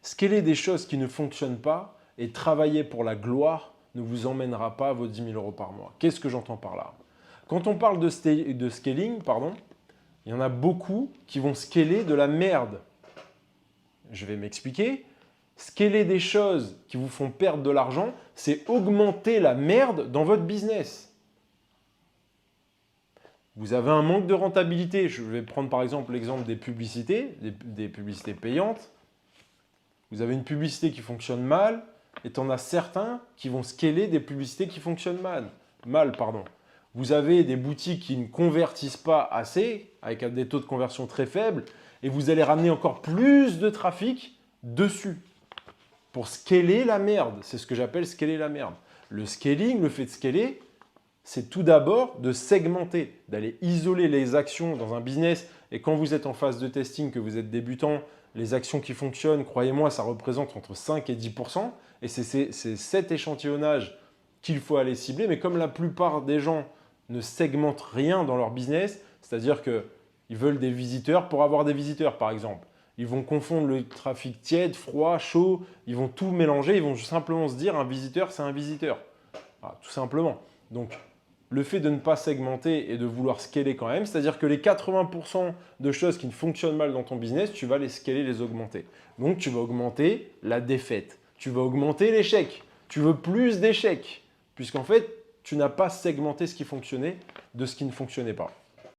Scaler des choses qui ne fonctionnent pas et travailler pour la gloire ne vous emmènera pas à vos 10 000 euros par mois. Qu'est-ce que j'entends par là? Quand on parle de scaling, il y en a beaucoup qui vont scaler de la merde. Je vais m'expliquer. Scaler des choses qui vous font perdre de l'argent, c'est augmenter la merde dans votre business. Vous avez un manque de rentabilité. Je vais prendre par exemple l'exemple des publicités, des publicités payantes. Vous avez une publicité qui fonctionne mal et tu en as certains qui vont scaler des publicités qui fonctionnent mal. Vous avez des boutiques qui ne convertissent pas assez, avec des taux de conversion très faibles, et vous allez ramener encore plus de trafic dessus pour scaler la merde. C'est ce que j'appelle scaler la merde. Le scaling, le fait de scaler, c'est tout d'abord de segmenter, d'aller isoler les actions dans un business. Et quand vous êtes en phase de testing, que vous êtes débutant, les actions qui fonctionnent, croyez-moi, ça représente entre 5 et 10%. Et c'est cet échantillonnage qu'il faut aller cibler. Mais comme la plupart des gens ne segmentent rien dans leur business, c'est-à-dire qu'ils veulent des visiteurs pour avoir des visiteurs, par exemple. Ils vont confondre le trafic tiède, froid, chaud. Ils vont tout mélanger. Ils vont simplement se dire un visiteur, c'est un visiteur. Voilà, tout simplement. Donc, le fait de ne pas segmenter et de vouloir scaler quand même, c'est-à-dire que les 80% de choses qui ne fonctionnent mal dans ton business, tu vas les scaler, les augmenter. Donc, tu vas augmenter la défaite. Tu vas augmenter l'échec. Tu veux plus d'échecs puisqu'en fait, tu n'as pas segmenté ce qui fonctionnait de ce qui ne fonctionnait pas.